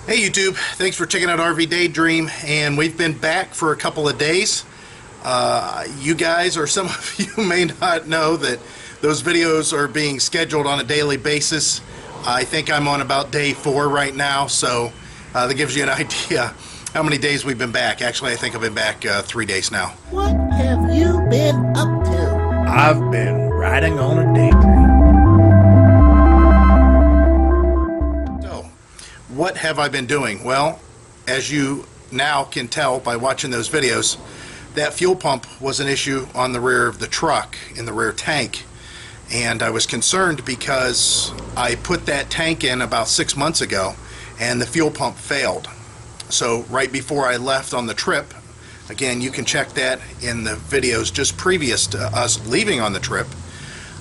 Hey YouTube, thanks for checking out RV Daydream, and we've been back for a couple of days. You guys, or some of you may not know that those videos are being scheduled on a daily basis. I think I'm on about day 4 right now, so that gives you an idea how many days we've been back. Actually, I think I've been back 3 days now. What have you been up to? I've been riding on a daydream. So, what have I been doing? Well, as you now can tell by watching those videos, that fuel pump was an issue on the rear of the truck, in the rear tank. And I was concerned because I put that tank in about 6 months ago and the fuel pump failed. So right before I left on the trip, again, you can check that in the videos just previous to us leaving on the trip,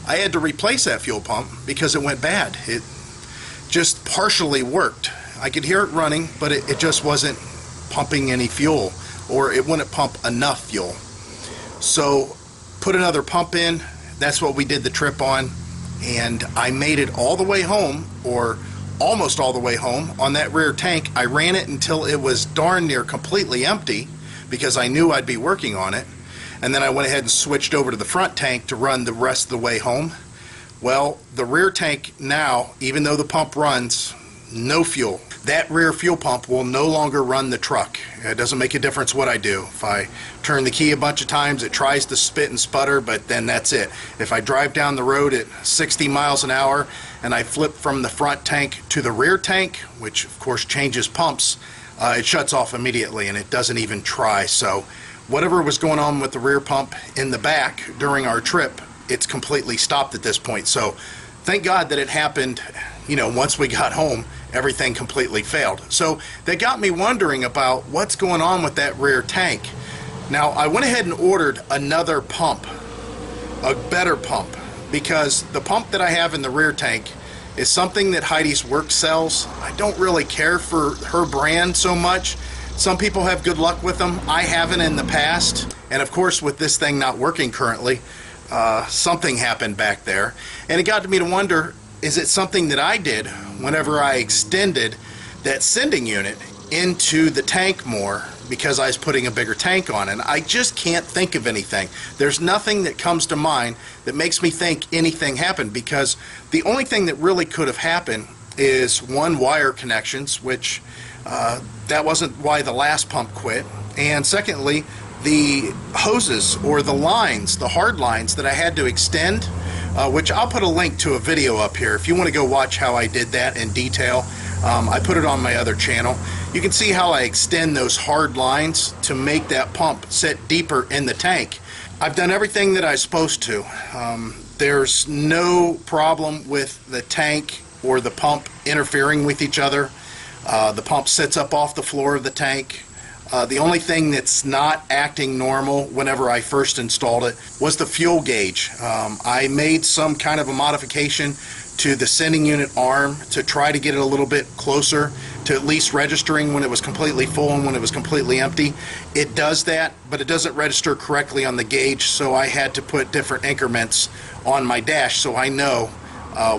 I had to replace that fuel pump because it went bad. It just partially worked. I could hear it running, but it just wasn't pumping any fuel, or it wouldn't pump enough fuel. So put another pump in. That's what we did the trip on, and I made it all the way home, or almost all the way home, on that rear tank. I ran it until it was darn near completely empty because I knew I'd be working on it, and then I went ahead and switched over to the front tank to run the rest of the way home. Well, the rear tank now, even though the pump runs, no fuel. That rear fuel pump will no longer run the truck. It doesn't make a difference what I do. If I turn the key a bunch of times, it tries to spit and sputter, but then that's it. If I drive down the road at 60 miles an hour and I flip from the front tank to the rear tank, which of course changes pumps, it shuts off immediately and it doesn't even try. So whatever was going on with the rear pump in the back during our trip, it's completely stopped at this point. So thank God that it happened, once we got home. Everything completely failed. So that got me wondering about what's going on with that rear tank. Now, I went ahead and ordered another pump, a better pump, because the pump that I have in the rear tank is something that Heidi's work sells. I don't really care for her brand so much. Some people have good luck with them. I haven't in the past. And of course, with this thing not working currently, something happened back there. And it got me to wonder, is it something that I did whenever I extended that sending unit into the tank more because I was putting a bigger tank on? And I just can't think of anything. There's nothing that comes to mind that makes me think anything happened, because the only thing that really could have happened is one, wire connections, which that wasn't why the last pump quit, and secondly, the hoses or the lines, the hard lines that I had to extend, which I'll put a link to a video up here if you want to go watch how I did that in detail. I put it on my other channel. You can see how I extend those hard lines to make that pump sit deeper in the tank. I've done everything that I was supposed to. There's no problem with the tank or the pump interfering with each other. The pump sits up off the floor of the tank. The only thing that's not acting normal whenever I first installed it was the fuel gauge. I made some kind of a modification to the sending unit arm to try to get it a little bit closer to at least registering when it was completely full and when it was completely empty. It does that, but it doesn't register correctly on the gauge, so I had to put different increments on my dash so I know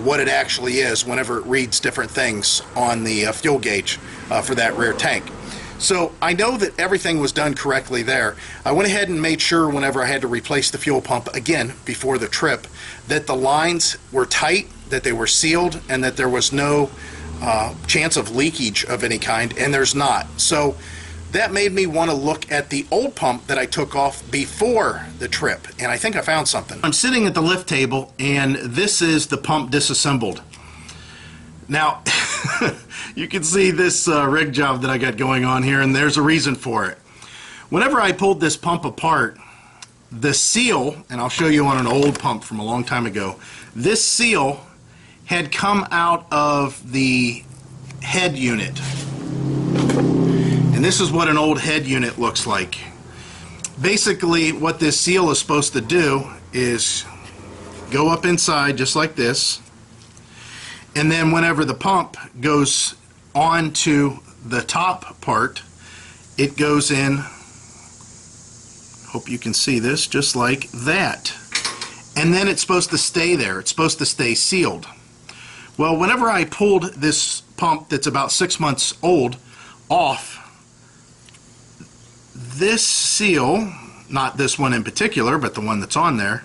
what it actually is whenever it reads different things on the fuel gauge for that rear tank. So I know that everything was done correctly there. I went ahead and made sure whenever I had to replace the fuel pump again before the trip that the lines were tight, that they were sealed, and that there was no chance of leakage of any kind, and there's not. So that made me want to look at the old pump that I took off before the trip, and I think I found something. I'm sitting at the lift table, and this is the pump disassembled. Now, you can see this rig job that I got going on here, and there's a reason for it. Whenever I pulled this pump apart, the seal, and I'll show you on an old pump from a long time ago, this seal had come out of the head unit. And this is what an old head unit looks like. Basically, what this seal is supposed to do is go up inside just like this, and then whenever the pump goes onto the top part, it goes in, hope you can see this, just like that. And then it's supposed to stay there. It's supposed to stay sealed. Well, whenever I pulled this pump that's about 6 months old off, this seal, not this one in particular, but the one that's on there,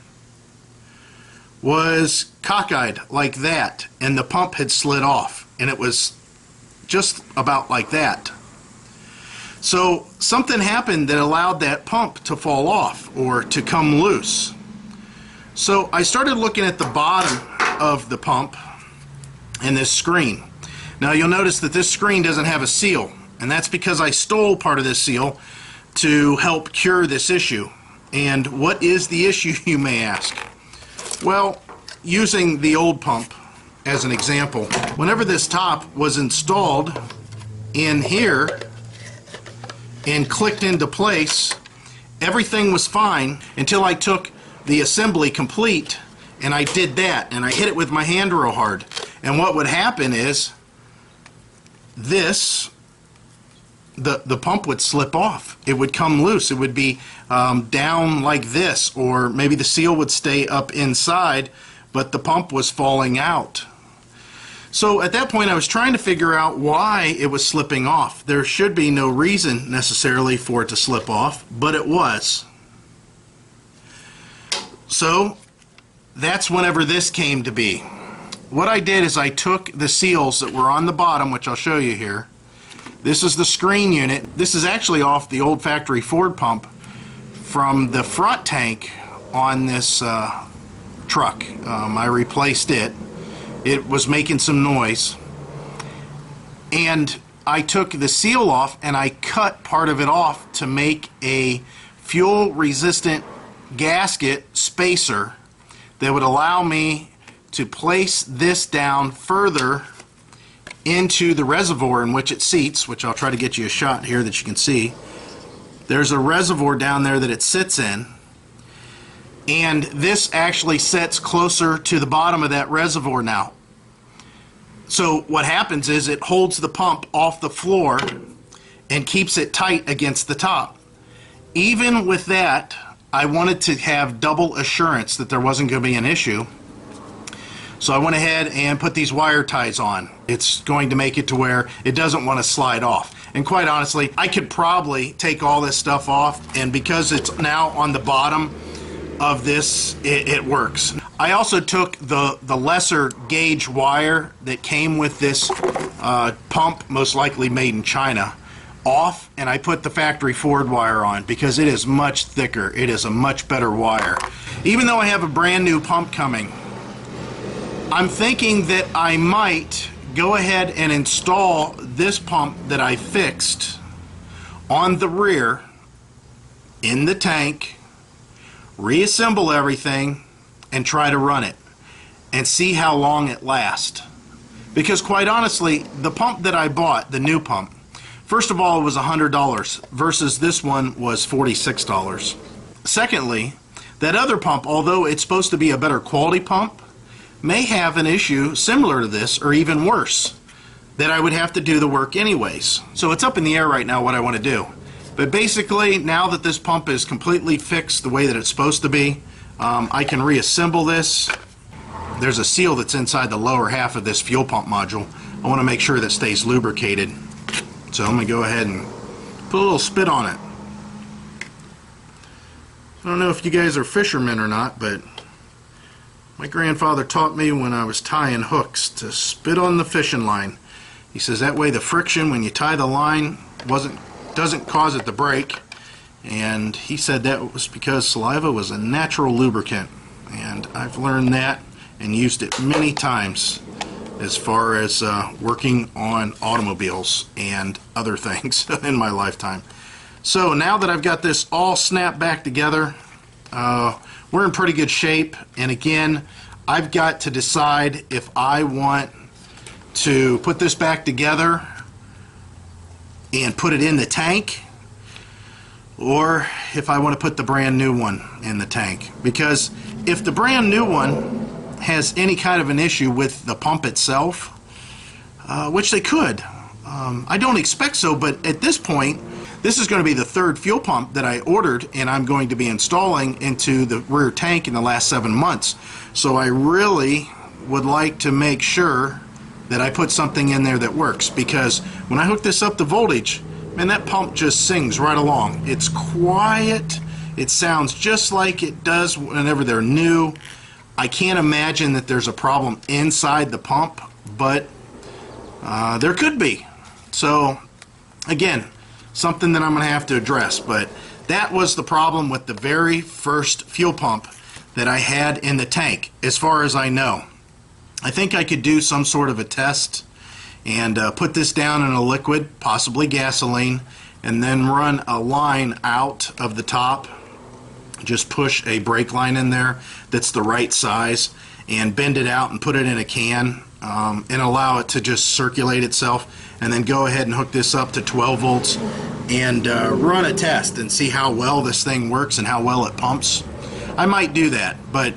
was cockeyed like that, and the pump had slid off, and it was just about like that. So something happened that allowed that pump to fall off or to come loose. So I started looking at the bottom of the pump and this screen. Now you'll notice that this screen doesn't have a seal, and that's because I stole part of this seal to help cure this issue. And what is the issue, you may ask? Well, using the old pump as an example, whenever this top was installed in here and clicked into place, everything was fine until I took the assembly complete and I did that, and I hit it with my hand real hard. And what would happen is this, the pump would slip off. It would come loose. It would be down like this, or maybe the seal would stay up inside, but the pump was falling out. So at that point I was trying to figure out why it was slipping off. There should be no reason necessarily for it to slip off, but it was. So that's whenever this came to be. What I did is I took the seals that were on the bottom, which I'll show you here. This is the screen unit. This is actually off the old factory Ford pump from the front tank on this truck. I replaced it. It was making some noise, and I took the seal off and I cut part of it off to make a fuel resistant gasket spacer that would allow me to place this down further into the reservoir in which it seats, which I'll try to get you a shot here that you can see. There's a reservoir down there that it sits in, and this actually sets closer to the bottom of that reservoir now. So what happens is it holds the pump off the floor and keeps it tight against the top. Even with that, I wanted to have double assurance that there wasn't going to be an issue. So I went ahead and put these wire ties on. It's going to make it to where it doesn't want to slide off. And quite honestly, I could probably take all this stuff off, and because it's now on the bottom of this, it works. I also took the lesser gauge wire that came with this pump, most likely made in China, off, and I put the factory Ford wire on because it is much thicker. It is a much better wire. Even though I have a brand new pump coming, I'm thinking that I might go ahead and install this pump that I fixed on the rear in the tank, reassemble everything, and try to run it and see how long it lasts. Because quite honestly, the pump that I bought, the new pump, first of all, it was $100 versus this one was $46. Secondly, that other pump, although it's supposed to be a better quality pump, may have an issue similar to this or even worse, that I would have to do the work anyways. So it's up in the air right now what I want to do. But basically, now that this pump is completely fixed the way that it's supposed to be, I can reassemble this. There's a seal that's inside the lower half of this fuel pump module. I want to make sure that stays lubricated. So I'm going to go ahead and put a little spit on it. I don't know if you guys are fishermen or not, but my grandfather taught me when I was tying hooks to spit on the fishing line. He says that way the friction when you tie the line doesn't cause it to break, and he said that was because saliva was a natural lubricant, and I've learned that and used it many times as far as working on automobiles and other things in my lifetime. So now that I've got this all snapped back together, we're in pretty good shape, and again, I've got to decide if I want to put this back together and put it in the tank, or if I want to put the brand new one in the tank. Because if the brand new one has any kind of an issue with the pump itself, which they could, I don't expect so, but at this point, this is going to be the third fuel pump that I ordered and I'm going to be installing into the rear tank in the last 7 months. So I really would like to make sure that I put something in there that works, because when I hook this up to voltage, man, that pump just sings right along. It's quiet. It sounds just like it does whenever they're new. I can't imagine that there's a problem inside the pump, but there could be. So again, something that I'm going to have to address. But that was the problem with the very first fuel pump that I had in the tank, as far as I know. I think I could do some sort of a test and put this down in a liquid, possibly gasoline, and then run a line out of the top. Just push a brake line in there that's the right size and bend it out and put it in a can and allow it to just circulate itself, and then go ahead and hook this up to 12 volts and run a test and see how well this thing works and how well it pumps. I might do that, but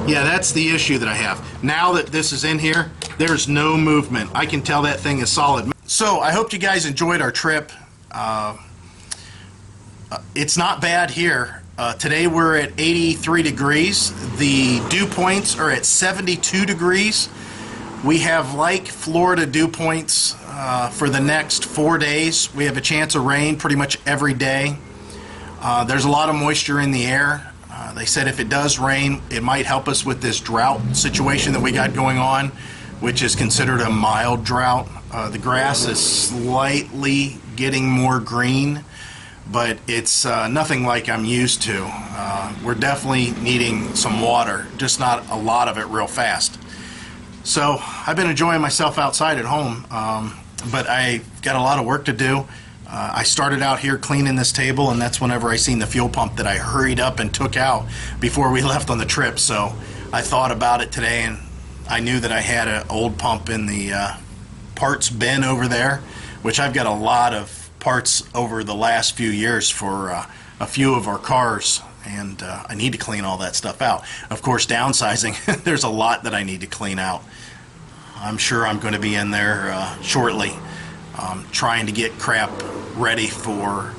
yeah, that's the issue that I have. Now that this is in here, there's no movement. I can tell that thing is solid. So I hope you guys enjoyed our trip. It's not bad here. Today we're at 83 degrees. The dew points are at 72 degrees. We have like Florida dew points for the next 4 days. We have a chance of rain pretty much every day. There's a lot of moisture in the air. They said if it does rain, it might help us with this drought situation that we got going on, which is considered a mild drought. The grass is slightly getting more green, but it's nothing like I'm used to. We're definitely needing some water, just not a lot of it real fast. So I've been enjoying myself outside at home, but I got a lot of work to do. I started out here cleaning this table, and that's whenever I seen the fuel pump that I hurried up and took out before we left on the trip. So I thought about it today, and I knew that I had an old pump in the parts bin over there, which I've got a lot of parts over the last few years for a few of our cars, and I need to clean all that stuff out. Of course, downsizing, there's a lot that I need to clean out. I'm sure I'm going to be in there shortly, trying to get crap ready for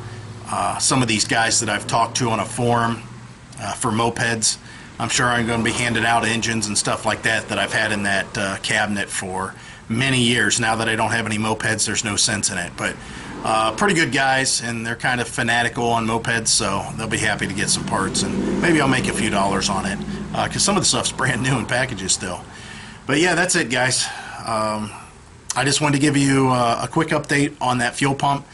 some of these guys that I've talked to on a forum for mopeds. I'm sure I'm going to be handing out engines and stuff like that that I've had in that cabinet for many years. Now that I don't have any mopeds, there's no sense in it. But pretty good guys, and they're kind of fanatical on mopeds, so they'll be happy to get some parts, and maybe I'll make a few dollars on it, because some of the stuff's brand new in packages still. But yeah, that's it, guys. I just wanted to give you a quick update on that fuel pump.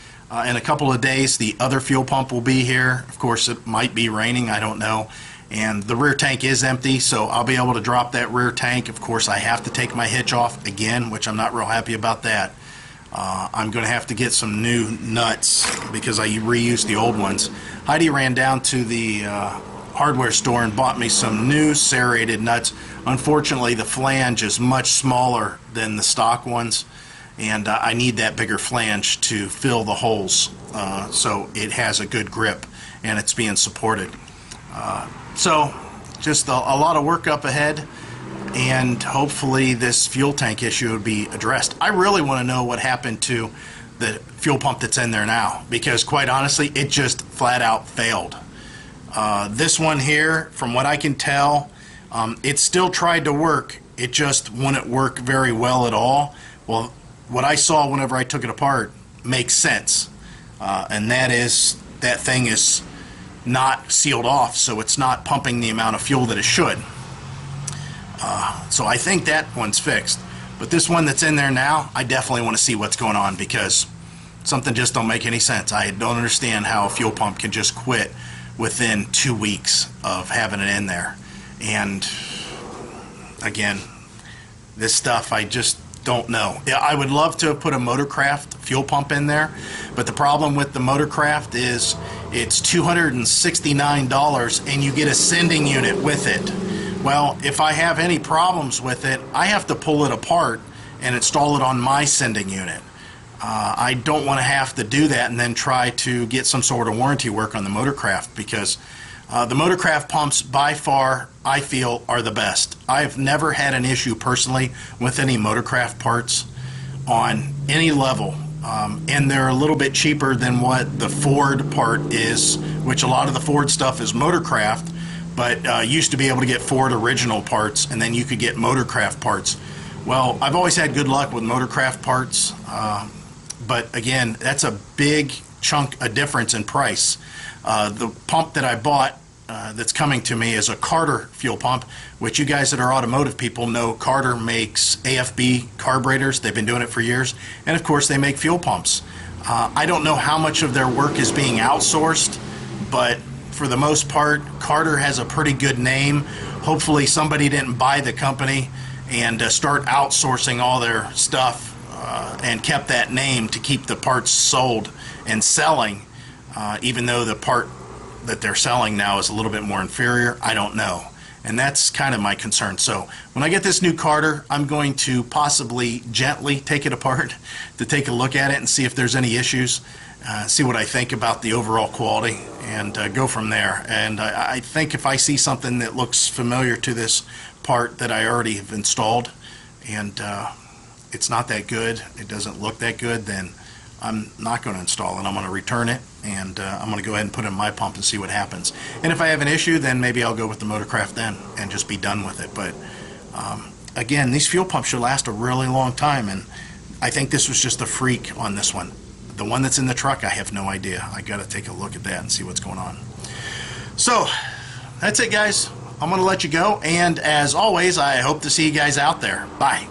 In a couple of days, the other fuel pump will be here. Of course, it might be raining, I don't know. And the rear tank is empty, so I'll be able to drop that rear tank. Of course, I have to take my hitch off again, which I'm not real happy about that. I'm going to have to get some new nuts because I reused the old ones. Heidi ran down to the hardware store and bought me some new serrated nuts. Unfortunately, the flange is much smaller than the stock ones, and I need that bigger flange to fill the holes so it has a good grip and it's being supported. So just a lot of work up ahead, and hopefully this fuel tank issue will be addressed. I really want to know what happened to the fuel pump that's in there now, because quite honestly it just flat out failed. This one here, from what I can tell, it still tried to work, it just wouldn't work very well at all. Well, what I saw whenever I took it apart makes sense, and that is that thing is not sealed off, so it's not pumping the amount of fuel that it should. So I think that one's fixed, but this one that's in there now, I definitely want to see what's going on, because something just don't make any sense. I don't understand how a fuel pump can just quit within 2 weeks of having it in there. And again, this stuff, I just don't know. Yeah, I would love to have put a Motorcraft fuel pump in there, but the problem with the Motorcraft is it's $269 and you get a sending unit with it. Well, if I have any problems with it, I have to pull it apart and install it on my sending unit. I don't want to have to do that and then try to get some sort of warranty work on the Motorcraft, because the Motorcraft pumps by far, I feel, are the best. I've never had an issue personally with any Motorcraft parts on any level, and they're a little bit cheaper than what the Ford part is, which a lot of the Ford stuff is Motorcraft, but used to be able to get Ford original parts, and then you could get Motorcraft parts. Well, I've always had good luck with Motorcraft parts, but again, that's a big chunk of difference in price. The pump that I bought that's coming to me is a Carter fuel pump, which you guys that are automotive people know Carter makes AFB carburetors. They've been doing it for years, and of course they make fuel pumps. I don't know how much of their work is being outsourced, but for the most part, Carter has a pretty good name. Hopefully somebody didn't buy the company and start outsourcing all their stuff and kept that name to keep the parts sold and selling, even though the part that they're selling now is a little bit more inferior. I don't know, and that's kind of my concern. So when I get this new Carter, I'm going to possibly gently take it apart to take a look at it and see if there's any issues, see what I think about the overall quality, and go from there. And I think if I see something that looks familiar to this part that I already have installed, and it's not that good, it doesn't look that good, then I'm not going to install it. I'm going to return it, and I'm going to go ahead and put it in my pump and see what happens. And if I have an issue, then maybe I'll go with the Motorcraft then and just be done with it. But again, these fuel pumps should last a really long time, and I think this was just a freak on this one. The one that's in the truck, I have no idea. I got to take a look at that and see what's going on. So that's it, guys. I'm going to let you go, and as always, I hope to see you guys out there. Bye.